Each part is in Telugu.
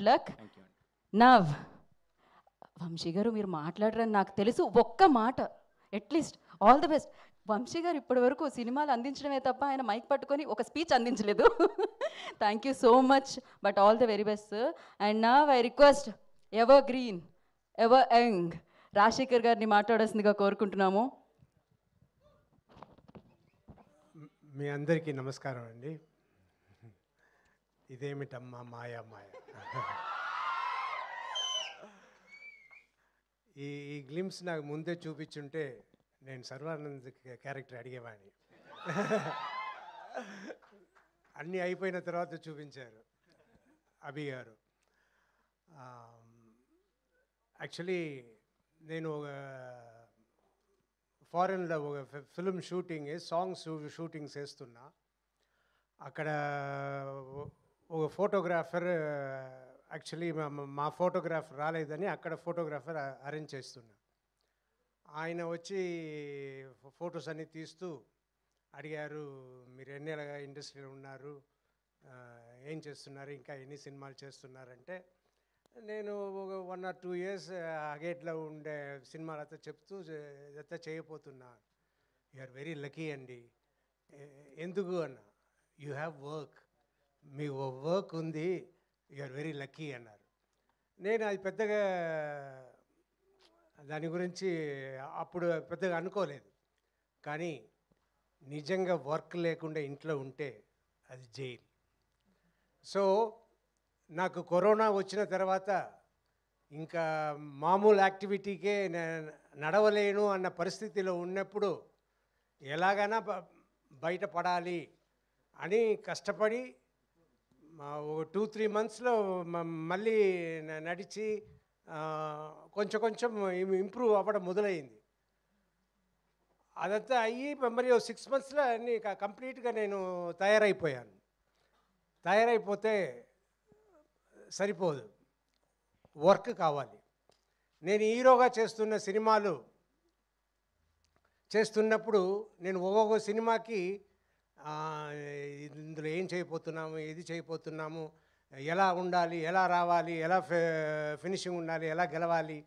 Good luck. నవ్ వంశీ గారు మీరు మాట్లాడరని నాకు తెలుసు, ఒక్క మాట at least all the best. Vamshi garu ఇప్పటి వరకు సినిమాలు అందించడమే తప్ప ఆయన మైక్ పట్టుకొని ఒక స్పీచ్ అందించలేదు. Thank you so much, but all the very best sir. And నా I request evergreen ever young Rajasekhar గారిని మాట్లాడాల్సిందిగా కోరుకుంటున్నాము. మీ అందరికీ నమస్కారం అండి. ఇదేమిటమ్మా మాయా మాయ. ఈ గ్లిమ్స్ నాకు ముందే చూపించుంటే నేను సర్వానంద్ క్యారెక్టర్ అడిగేవాడిని. అన్నీ అయిపోయిన తర్వాత చూపించారు అభి గారు. యాక్చువల్లీ నేను ఫారెన్లో ఒక ఫిల్మ్ షూటింగ్ సాంగ్స్ షూటింగ్స్ చేస్తున్నా. అక్కడ ఒక ఫోటోగ్రాఫర్ యాక్చువల్లీ మా ఫోటోగ్రాఫర్ రాలేదని అక్కడ ఫోటోగ్రాఫర్ అరేంజ్ చేస్తున్నా. ఆయన వచ్చి ఫొటోస్ అన్నీ తీస్తూ అడిగారు, మీరు ఎన్నేళ్ళగా ఇండస్ట్రీలో ఉన్నారు, ఏం చేస్తున్నారు, ఇంకా ఎన్ని సినిమాలు చేస్తున్నారంటే నేను ఒక 1 or 2 years అగేట్లో ఉండే సినిమాలతో చెప్తూ ఇదంతా చేయబోతున్నా. యు ఆర్ వెరీ లక్కీ అండి. ఎందుకు అన్న, you have work, me work ఉంది, యు ఆర్ వెరీ లక్కీ అన్నారు. నేను అది పెద్దగా దాని గురించి అప్పుడు పెద్దగా అనుకోలేదు. కానీ నిజంగా వర్క్ లేకుండా ఇంట్లో ఉంటే అది జైలు. సో నాకు కరోనా వచ్చిన తర్వాత ఇంకా మామూలు యాక్టివిటీకే నడవలేను అన్న పరిస్థితిలో ఉన్నప్పుడు ఎలాగైనా బయటపడాలి అని కష్టపడి ఒక 2-3 monthsలో మళ్ళీ నడిచి కొంచెం కొంచెం ఇంప్రూవ్ అవ్వడం మొదలైంది. అదంతా అయ్యి మరి 6 monthsలో అన్నీ కంప్లీట్గా నేను తయారైపోయాను. తయారైపోతే సరిపోదు, వర్క్ కావాలి. నేను హీరోగా చేస్తున్న సినిమాలు చేస్తున్నప్పుడు నేను ఒక్కొక్క సినిమాకి ఇందులో ఏం చేయబోతున్నాము, ఏది చేయబోతున్నాము, ఎలా ఉండాలి, ఎలా రావాలి, ఎలా ఫినిషింగ్ ఉండాలి, ఎలా గెలవాలి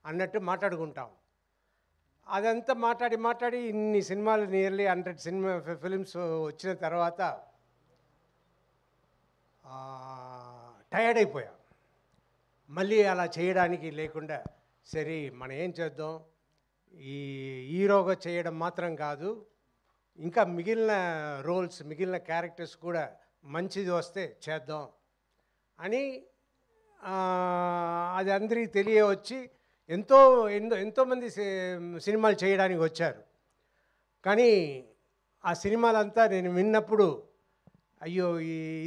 అన్నట్టు మాట్లాడుకుంటాం. అదంతా మాట్లాడి మాట్లాడి ఇన్ని సినిమాలు నియర్లీ 100 ఫిలిమ్స్ వచ్చిన తర్వాత టయర్డ్ అయిపోయా. మళ్ళీ అలా చేయడానికి లేకుండా సరే మనం ఏం చేద్దాం, ఈ హీరోగా చేయడం మాత్రం కాదు, ఇంకా మిగిలిన రోల్స్ మిగిలిన క్యారెక్టర్స్ కూడా మంచిది వస్తే చేద్దాం అని అది అందరికీ తెలియవచ్చి ఎంతోమంది సినిమాలు చేయడానికి వచ్చారు. కానీ ఆ సినిమాలంతా నేను విన్నప్పుడు అయ్యో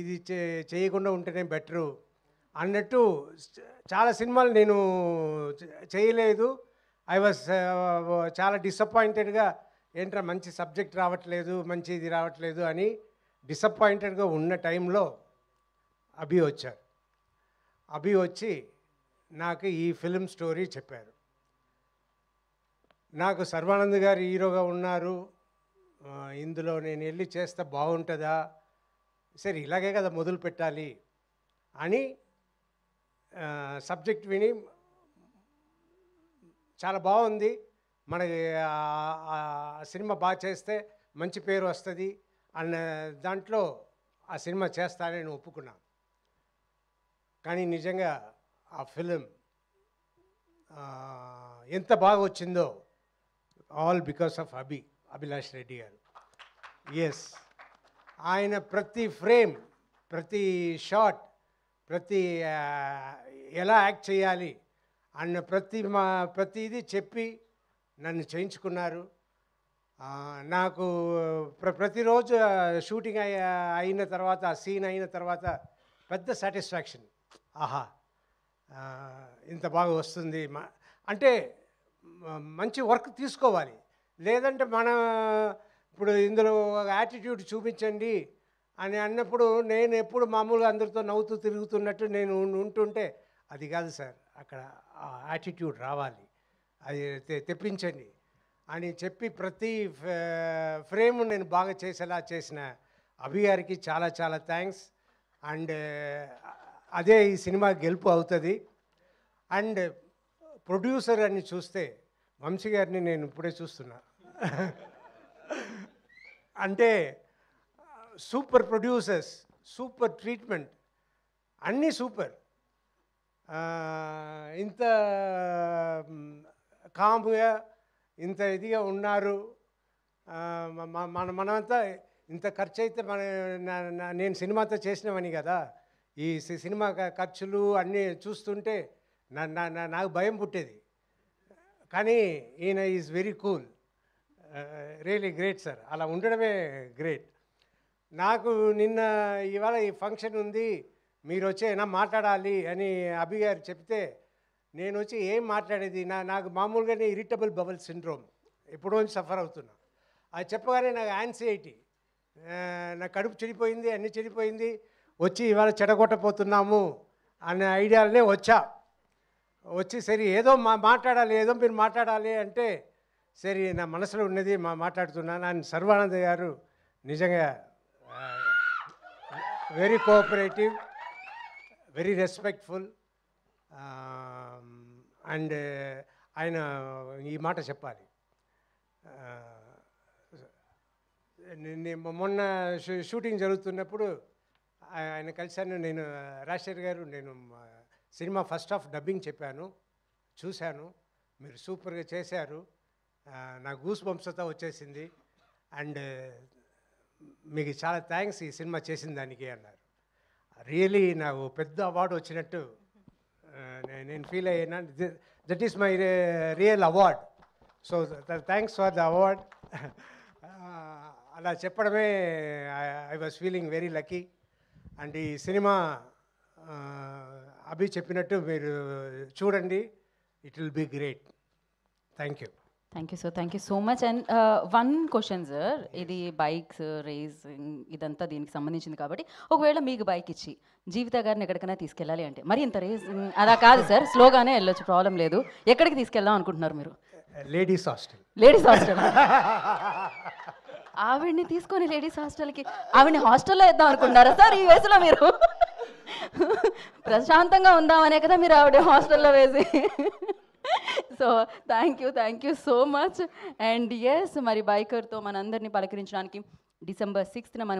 ఇది చేయకుండా ఉంటేనే బెటరు అన్నట్టు చాలా సినిమాలు నేను చేయలేదు. ఐ వాజ్ చాలా డిసప్పాయింటెడ్గా, ఏంట్రా మంచి సబ్జెక్ట్ రావట్లేదు, మంచి ఇది రావట్లేదు అని డిసప్పాయింటెడ్గా ఉన్న టైంలో అభి వచ్చారు. అభి వచ్చి నాకు ఈ ఫిల్మ్ స్టోరీ చెప్పారు. నాకు సర్వానంద్ గారు హీరోగా ఉన్నారు, ఇందులో నేను వెళ్ళి చేస్తే బాగుంటుందా, సరే ఇలాగే కదా మొదలు పెట్టాలి అని సబ్జెక్ట్ విని చాలా బాగుంది, మనకి సినిమా బాగా చేస్తే మంచి పేరు వస్తుంది అన్న దాంట్లో ఆ సినిమా చేస్తానని నేను ఒప్పుకున్నాను. కానీ నిజంగా ఆ ఫిలిం ఎంత బాగా వచ్చిందో all because of Abhilash Reddy గారు. ఎస్, ఆయన ప్రతి ఫ్రేమ్, ప్రతి షాట్, ప్రతి ఎలా యాక్ట్ చేయాలి అన్న ప్రతిదీ చెప్పి నన్ను చేయించుకున్నారు. నాకు ప్రతిరోజు షూటింగ్ అయిన తర్వాత, ఆ సీన్ అయిన తర్వాత పెద్ద సాటిస్ఫాక్షన్. ఆహా, ఇంత బాగా వస్తుంది అంటే మంచి వర్క్ తీసుకోవాలి. లేదంటే ఇప్పుడు ఇందులో యాటిట్యూడ్ చూపించండి అని అన్నప్పుడు నేను ఎప్పుడు మామూలుగా అందరితో నవ్వుతూ తిరుగుతున్నట్టు నేను ఉంటుంటే అది కాదు సార్, అక్కడ యాటిట్యూడ్ రావాలి, అది తెప్పించండి అని చెప్పి ప్రతి ఫ్రేమ్ నేను బాగా చేసేలా చేసిన అభి గారికి చాలా చాలా థ్యాంక్స్. అండ్ అదే ఈ సినిమా గెలుపు అవుతుంది. అండ్ ప్రొడ్యూసర్ అని చూస్తే వంశీ గారిని నేను ఇప్పుడే చూస్తున్నా. అంటే సూపర్ ప్రొడ్యూసర్స్, సూపర్ ట్రీట్మెంట్, అన్నీ సూపర్. ఇంత కామ్గా ఇంత ఇదిగా ఉన్నారు. మనమంతా ఇంత ఖర్చు అయితే నేను సినిమాతో చేసినవని కదా, ఈ సినిమా ఖర్చులు అన్నీ చూస్తుంటే నాకు భయం పుట్టేది. కానీ ఈయన is very cool, really great sir. అలా ఉండడమే గ్రేట్. నాకు నిన్న ఇవాళ ఈ ఫంక్షన్ ఉంది, మీరు వచ్చి ఏమైనా మాట్లాడాలి అని అభి గారు చెప్తే నేను వచ్చి ఏం మాట్లాడేది, నాకు మామూలుగానే ఇరిటబుల్ బబుల్ సిండ్రోమ్ ఎప్పుడో సఫర్ అవుతున్నా. అది చెప్పగానే నాకు యాంగ్జైటీ, నా కడుపు చెడిపోయింది, అన్నీ చెడిపోయింది, వచ్చి ఇవాళ చెడగొట్టపోతున్నాము అనే ఐడియాలనే వచ్చి సరే ఏదో మాట్లాడాలి, ఏదో మీరు మాట్లాడాలి అంటే సరే నా మనసులో ఉన్నది మాట్లాడుతున్నాను. అండ్ సర్వానంద్ గారు నిజంగా very cooperative, very respectful. And ఆయన ఈ మాట చెప్పాలి. మొన్న షూటింగ్ జరుగుతున్నప్పుడు ఆయన కలిశాను. నేను రాజశేఖర్ గారు, నేను సినిమా ఫస్ట్ హాఫ్ డబ్బింగ్ చెప్పాను, చూశాను, మీరు సూపర్గా చేశారు, నా గూస్ బంప్స్తో వచ్చేసింది, అండ్ మీకు చాలా థ్యాంక్స్ ఈ సినిమా చేసిన దానికి అన్నారు. రియలీ నాకు పెద్ద అవార్డు వచ్చినట్టు నేను ఫీల్ అయ్యాను. That is my real award. So thanks for the award. అలా చెప్పడమే I was feeling very lucky. And ఈ సినిమా అభి చెప్పినట్టు మీరు చూడండి, it will be great. Thank you. Thank you sir, thank you so much. And one question sir, ఇది బైక్స్ రేసింగ్ ఇదంతా దీనికి సంబంధించింది కాబట్టి ఒకవేళ మీకు బైక్ ఇచ్చి జీవిత గారిని ఎక్కడికైనా తీసుకెళ్ళాలి అంటే, మరి ఇంత రేసింగ్ అలా కాదు సార్, స్లోగానే వెళ్ళొచ్చు, ప్రాబ్లం లేదు, ఎక్కడికి తీసుకెళ్దాం అనుకుంటున్నారు మీరు? Ladies hostel. Ladies hostel? ఆవిడ్ని తీసుకొని లేడీస్ హాస్టల్కి, ఆవిడ్ని హాస్టల్లో వేద్దాం అనుకుంటున్నారా సార్ ఈ వయసులో మీరు? ప్రశాంతంగా ఉందామనే కదా మీరు ఆవిడ హాస్టల్లో వేసి. So thank you so much. And yes, మరి బైకర్తో మనందరినీ పలకరించడానికి December 6th మనం